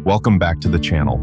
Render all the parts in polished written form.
Welcome back to the channel.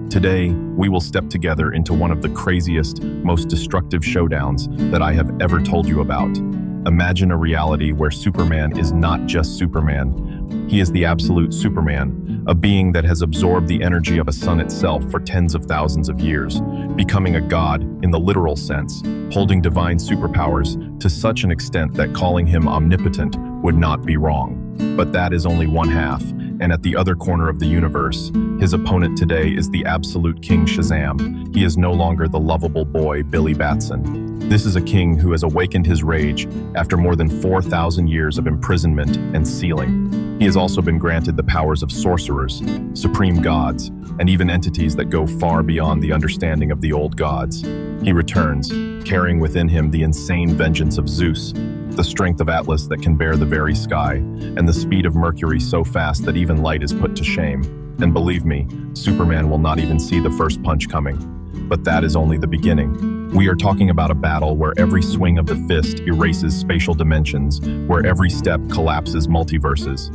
Today, we will step together into one of the craziest, most destructive showdowns that I have ever told you about. Imagine a reality where Superman is not just Superman. He is the absolute Superman, a being that has absorbed the energy of a sun itself for tens of thousands of years, becoming a god in the literal sense, holding divine superpowers to such an extent that calling him omnipotent would not be wrong. But that is only one half, and at the other corner of the universe, his opponent today is the Absolute King Shazam. He is no longer the lovable boy, Billy Batson. This is a king who has awakened his rage after more than 4,000 years of imprisonment and sealing. He has also been granted the powers of sorcerers, supreme gods, and even entities that go far beyond the understanding of the old gods. He returns, carrying within him the insane vengeance of Zeus, the strength of Atlas that can bear the very sky, and the speed of Mercury so fast that even light is put to shame. And believe me, Superman will not even see the first punch coming. But that is only the beginning. We are talking about a battle where every swing of the fist erases spatial dimensions, where every step collapses multiverses.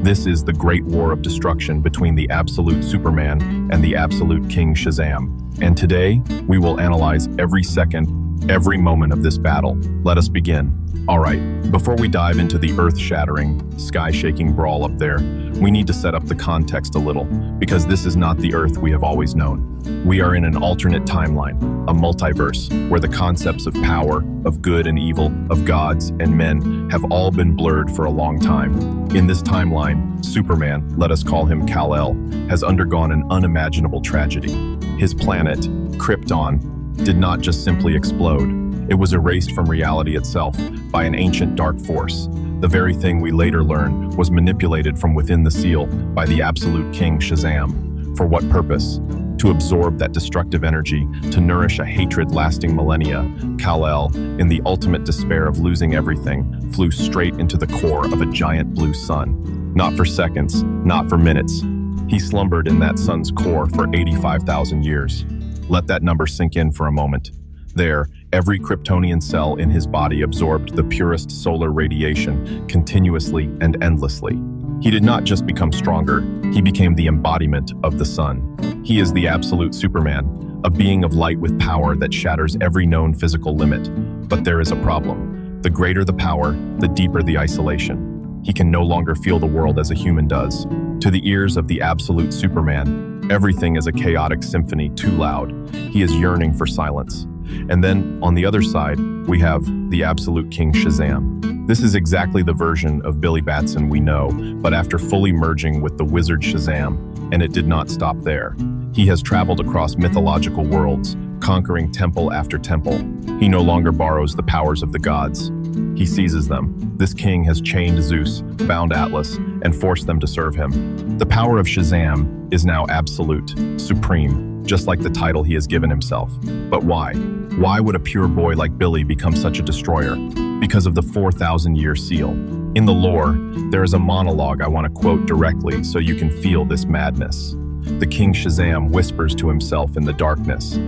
This is the great war of destruction between the absolute Superman and the absolute King Shazam. And today, we will analyze every second, every moment of this battle. Let us begin. All right, before we dive into the earth-shattering, sky-shaking brawl up there, we need to set up the context a little, because this is not the Earth we have always known. We are in an alternate timeline, a multiverse, where the concepts of power, of good and evil, of gods and men have all been blurred for a long time. In this timeline, Superman, let us call him Kal-El, has undergone an unimaginable tragedy. His planet, Krypton, did not just simply explode. It was erased from reality itself by an ancient dark force. The very thing we later learn was manipulated from within the seal by the absolute King Shazam. For what purpose? To absorb that destructive energy, to nourish a hatred lasting millennia. Kal-El, in the ultimate despair of losing everything, flew straight into the core of a giant blue sun. Not for seconds, not for minutes. He slumbered in that sun's core for 85,000 years. Let that number sink in for a moment. There, every Kryptonian cell in his body absorbed the purest solar radiation continuously and endlessly. He did not just become stronger, he became the embodiment of the sun. He is the absolute Superman, a being of light with power that shatters every known physical limit. But there is a problem. The greater the power, the deeper the isolation. He can no longer feel the world as a human does. To the ears of the absolute Superman, everything is a chaotic symphony too loud. He is yearning for silence. And then, on the other side, we have the absolute King Shazam. This is exactly the version of Billy Batson we know, but after fully merging with the wizard Shazam, and it did not stop there. He has traveled across mythological worlds, conquering temple after temple. He no longer borrows the powers of the gods. He seizes them. This king has chained Zeus, bound Atlas, and forced them to serve him. The power of Shazam is now absolute, supreme, just like the title he has given himself. But why? Why would a pure boy like Billy become such a destroyer? Because of the 4,000-year seal. In the lore, there is a monologue I want to quote directly so you can feel this madness. The King Shazam whispers to himself in the darkness,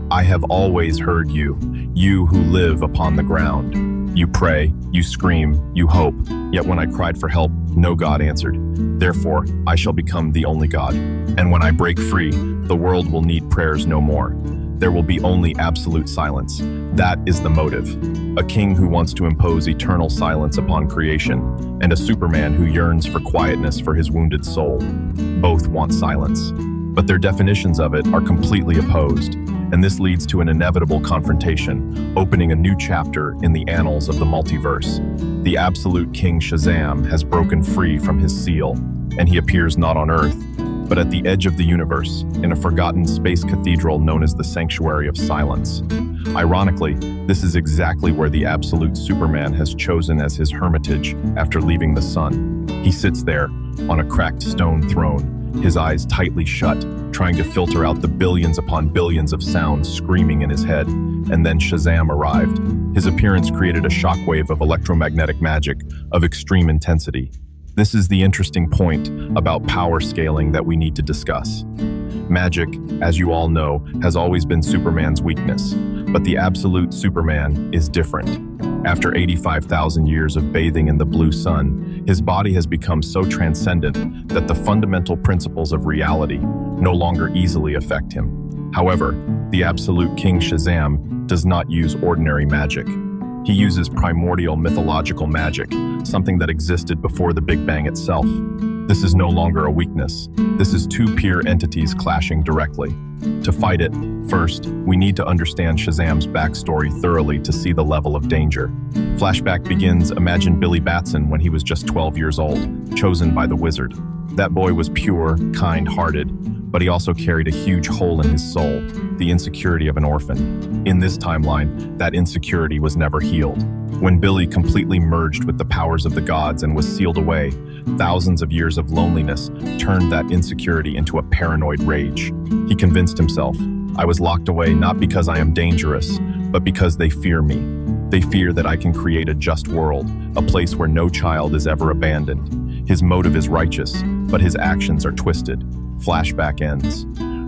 "I have always heard you, you who live upon the ground. You pray, you scream, you hope, yet when I cried for help, no God answered. Therefore, I shall become the only God. And when I break free, the world will need prayers no more. There will be only absolute silence. That is the motive. A king who wants to impose eternal silence upon creation, and a Superman who yearns for quietness for his wounded soul. Both want silence, but their definitions of it are completely opposed. And this leads to an inevitable confrontation, opening a new chapter in the annals of the multiverse. The absolute King Shazam has broken free from his seal, and he appears not on Earth, but at the edge of the universe, in a forgotten space cathedral known as the Sanctuary of Silence. Ironically, this is exactly where the absolute Superman has chosen as his hermitage after leaving the sun. He sits there, on a cracked stone throne, his eyes tightly shut, trying to filter out the billions upon billions of sounds screaming in his head. And then Shazam arrived. His appearance created a shockwave of electromagnetic magic of extreme intensity. This is the interesting point about power scaling that we need to discuss. Magic, as you all know, has always been Superman's weakness, but the absolute Superman is different. After 85,000 years of bathing in the blue sun, his body has become so transcendent that the fundamental principles of reality no longer easily affect him. However, the Absolute King Shazam does not use ordinary magic. He uses primordial mythological magic, something that existed before the Big Bang itself. This is no longer a weakness. This is two peer entities clashing directly. To fight it, first, we need to understand Shazam's backstory thoroughly to see the level of danger. Flashback begins, imagine Billy Batson when he was just 12 years old, chosen by the wizard. That boy was pure, kind-hearted, but he also carried a huge hole in his soul, the insecurity of an orphan. In this timeline, that insecurity was never healed. When Billy completely merged with the powers of the gods and was sealed away, thousands of years of loneliness turned that insecurity into a paranoid rage. He convinced himself, I was locked away not because I am dangerous, but because they fear me. They fear that I can create a just world, a place where no child is ever abandoned. His motive is righteous, but his actions are twisted. Flashback ends.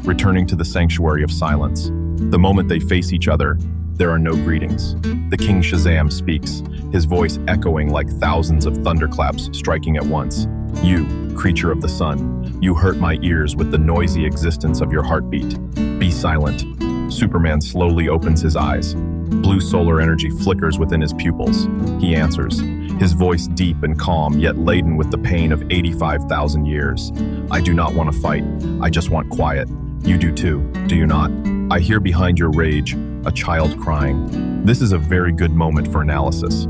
Returning to the sanctuary of silence. The moment they face each other, there are no greetings. The King Shazam speaks, his voice echoing like thousands of thunderclaps striking at once. You, creature of the sun, you hurt my ears with the noisy existence of your heartbeat. Be silent. Superman slowly opens his eyes. Blue solar energy flickers within his pupils. He answers, his voice deep and calm, yet laden with the pain of 85,000 years. I do not want to fight. I just want quiet. You do too, do you not? I hear behind your rage a child crying. This is a very good moment for analysis.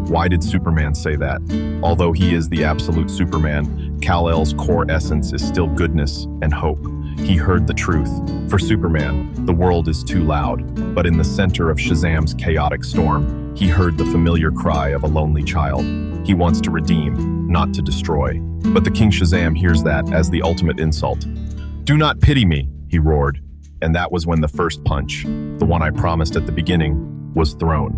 Why did Superman say that? Although he is the absolute Superman, Kal-El's core essence is still goodness and hope. He heard the truth. For Superman, the world is too loud, but in the center of Shazam's chaotic storm, he heard the familiar cry of a lonely child. He wants to redeem, not to destroy. But the King Shazam hears that as the ultimate insult. Do not pity me, he roared. And that was when the first punch, the one I promised at the beginning, was thrown.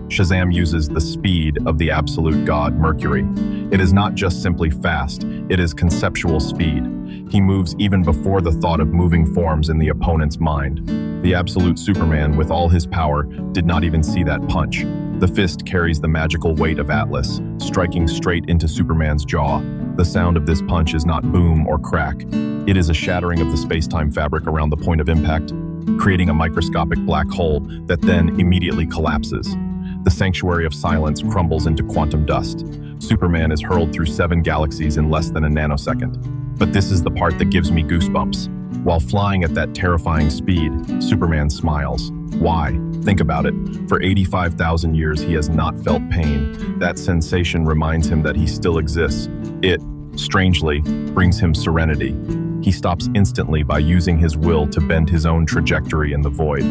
Shazam uses the speed of the absolute god, Mercury. It is not just simply fast, it is conceptual speed. He moves even before the thought of moving forms in the opponent's mind. The absolute Superman, with all his power, did not even see that punch. The fist carries the magical weight of Atlas, striking straight into Superman's jaw. The sound of this punch is not boom or crack. It is a shattering of the space-time fabric around the point of impact, creating a microscopic black hole that then immediately collapses. The sanctuary of silence crumbles into quantum dust. Superman is hurled through 7 galaxies in less than a nanosecond. But this is the part that gives me goosebumps. While flying at that terrifying speed, Superman smiles. Why? Think about it. For 85,000 years, he has not felt pain. That sensation reminds him that he still exists. It, strangely, brings him serenity. He stops instantly by using his will to bend his own trajectory in the void.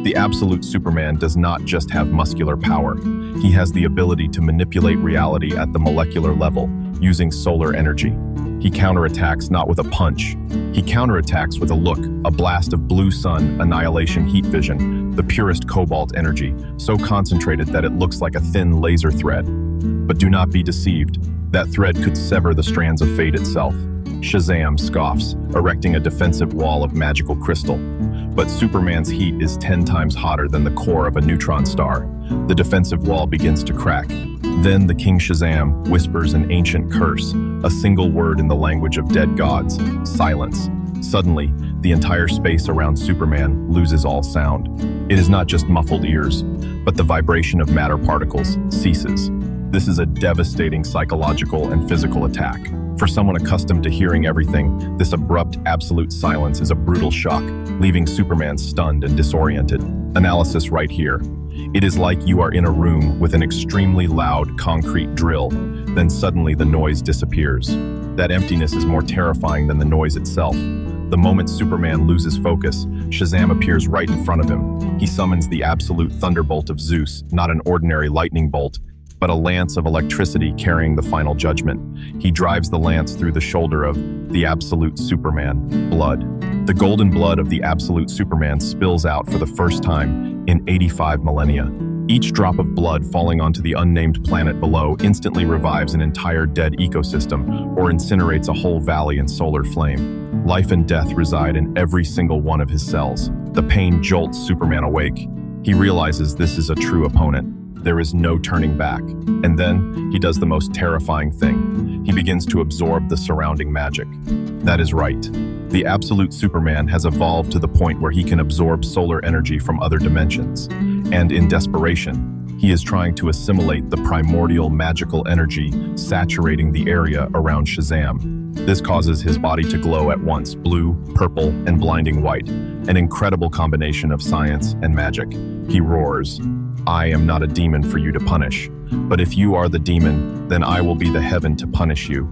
The absolute Superman does not just have muscular power. He has the ability to manipulate reality at the molecular level, using solar energy. He counterattacks not with a punch. He counterattacks with a look, a blast of blue sun, annihilation heat vision, the purest cobalt energy, so concentrated that it looks like a thin laser thread. But do not be deceived. That thread could sever the strands of fate itself. Shazam scoffs, erecting a defensive wall of magical crystal. But Superman's heat is 10 times hotter than the core of a neutron star. The defensive wall begins to crack. Then the King Shazam whispers an ancient curse, a single word in the language of dead gods, silence. Suddenly, the entire space around Superman loses all sound. It is not just muffled ears, but the vibration of matter particles ceases. This is a devastating psychological and physical attack. For someone accustomed to hearing everything, this abrupt, absolute silence is a brutal shock, leaving Superman stunned and disoriented. Analysis right here. It is like you are in a room with an extremely loud concrete drill, then suddenly the noise disappears. That emptiness is more terrifying than the noise itself. The moment Superman loses focus, Shazam appears right in front of him. He summons the absolute thunderbolt of Zeus, not an ordinary lightning bolt, but a lance of electricity carrying the final judgment. He drives the lance through the shoulder of the absolute Superman. Blood. The golden blood of the absolute Superman spills out for the first time in 85 millennia. Each drop of blood falling onto the unnamed planet below instantly revives an entire dead ecosystem or incinerates a whole valley in solar flame. Life and death reside in every single one of his cells. The pain jolts Superman awake. He realizes this is a true opponent. There is no turning back. And then he does the most terrifying thing. He begins to absorb the surrounding magic. That is right. The Absolute Superman has evolved to the point where he can absorb solar energy from other dimensions. And in desperation, he is trying to assimilate the primordial magical energy saturating the area around Shazam. This causes his body to glow at once blue, purple, and blinding white, an incredible combination of science and magic. He roars, "I am not a demon for you to punish, but if you are the demon, then I will be the heaven to punish you."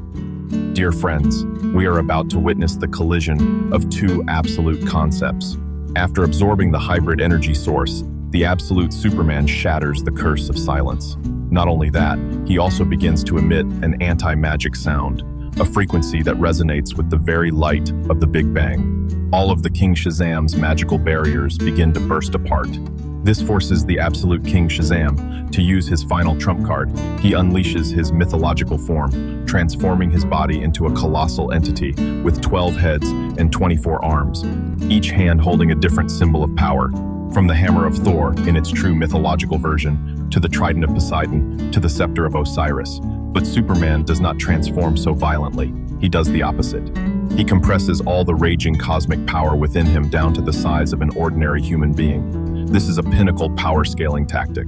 Dear friends, we are about to witness the collision of two absolute concepts. After absorbing the hybrid energy source, the Absolute Superman shatters the curse of silence. Not only that, he also begins to emit an anti-magic sound, a frequency that resonates with the very light of the Big Bang. All of the King Shazam's magical barriers begin to burst apart. This forces the Absolute King Shazam to use his final trump card. He unleashes his mythological form, transforming his body into a colossal entity with 12 heads and 24 arms, each hand holding a different symbol of power. From the hammer of Thor in its true mythological version, to the trident of Poseidon, to the scepter of Osiris. But Superman does not transform so violently. He does the opposite. He compresses all the raging cosmic power within him down to the size of an ordinary human being. This is a pinnacle power scaling tactic.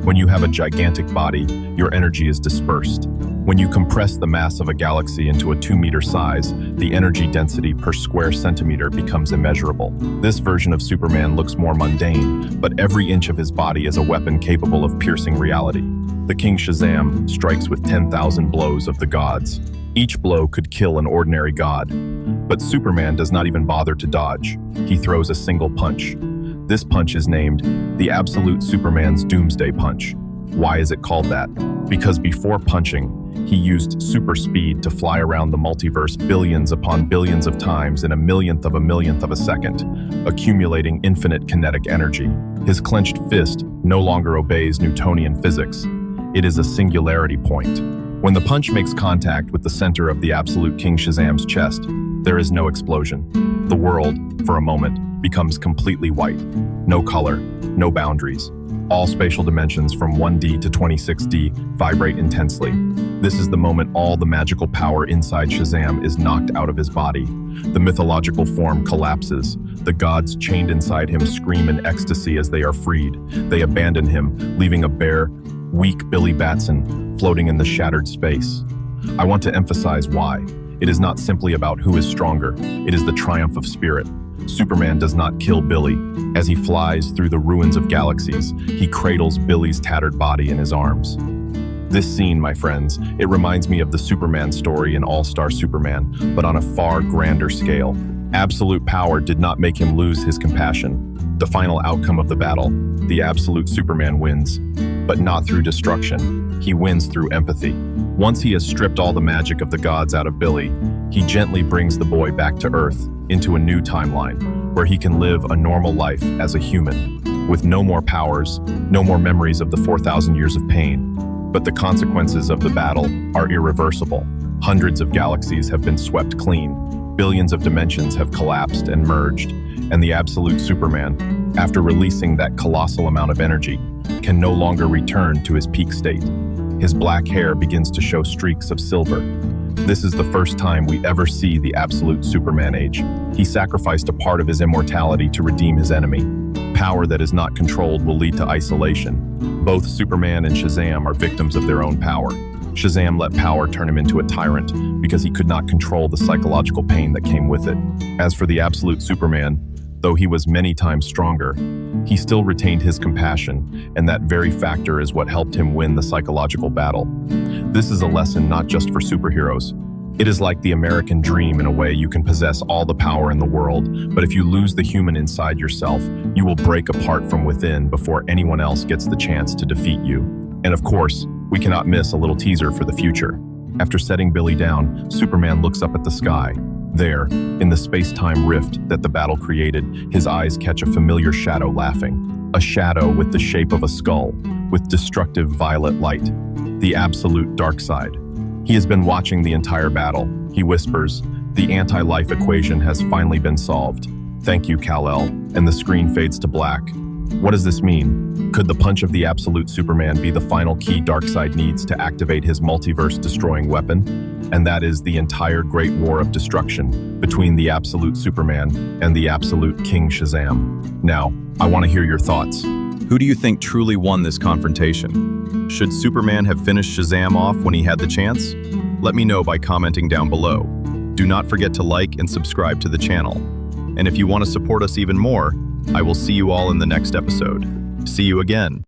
When you have a gigantic body, your energy is dispersed. When you compress the mass of a galaxy into a 2-meter size, the energy density per square centimeter becomes immeasurable. This version of Superman looks more mundane, but every inch of his body is a weapon capable of piercing reality. The King Shazam strikes with 10,000 blows of the gods. Each blow could kill an ordinary god. But Superman does not even bother to dodge. He throws a single punch. This punch is named the Absolute Superman's Doomsday Punch. Why is it called that? Because before punching, he used super speed to fly around the multiverse billions upon billions of times in a millionth of a second, accumulating infinite kinetic energy. His clenched fist no longer obeys Newtonian physics. It is a singularity point. When the punch makes contact with the center of the Absolute King Shazam's chest, there is no explosion. The world, for a moment, becomes completely white. No color, no boundaries. All spatial dimensions from 1D to 26D vibrate intensely. This is the moment all the magical power inside Shazam is knocked out of his body. The mythological form collapses. The gods chained inside him scream in ecstasy as they are freed. They abandon him, leaving a bare, weak Billy Batson floating in the shattered space. I want to emphasize why. It is not simply about who is stronger. It is the triumph of spirit. Superman does not kill Billy. As he flies through the ruins of galaxies, he cradles Billy's tattered body in his arms. This scene, my friends, it reminds me of the Superman story in All-Star Superman, but on a far grander scale. Absolute power did not make him lose his compassion. The final outcome of the battle, the Absolute Superman wins, but not through destruction. He wins through empathy. Once he has stripped all the magic of the gods out of Billy, he gently brings the boy back to Earth, into a new timeline, where he can live a normal life as a human, with no more powers, no more memories of the 4,000 years of pain. But the consequences of the battle are irreversible. Hundreds of galaxies have been swept clean, billions of dimensions have collapsed and merged, and the Absolute Superman, after releasing that colossal amount of energy, can no longer return to his peak state. His black hair begins to show streaks of silver. This is the first time we ever see the Absolute Superman age. He sacrificed a part of his immortality to redeem his enemy. Power that is not controlled will lead to isolation. Both Superman and Shazam are victims of their own power. Shazam let power turn him into a tyrant because he could not control the psychological pain that came with it. As for the Absolute Superman, though he was many times stronger, he still retained his compassion, and that very factor is what helped him win the psychological battle. This is a lesson not just for superheroes. It is like the American dream in a way. You can possess all the power in the world, but if you lose the human inside yourself, you will break apart from within before anyone else gets the chance to defeat you. And of course, we cannot miss a little teaser for the future. After setting Billy down, Superman looks up at the sky. There, in the space-time rift that the battle created, his eyes catch a familiar shadow laughing. A shadow with the shape of a skull, with destructive violet light. The absolute dark side. He has been watching the entire battle. He whispers, "The anti-life equation has finally been solved. Thank you, Kal-El," and the screen fades to black. What does this mean? Could the punch of the absolute Superman be the final key Darkseid needs to activate his multiverse-destroying weapon? And that is the entire great war of destruction between the absolute Superman and the absolute King Shazam. Now, I want to hear your thoughts. Who do you think truly won this confrontation? Should Superman have finished Shazam off when he had the chance? Let me know by commenting down below. Do not forget to like and subscribe to the channel. And if you want to support us even more, I will see you all in the next episode. See you again.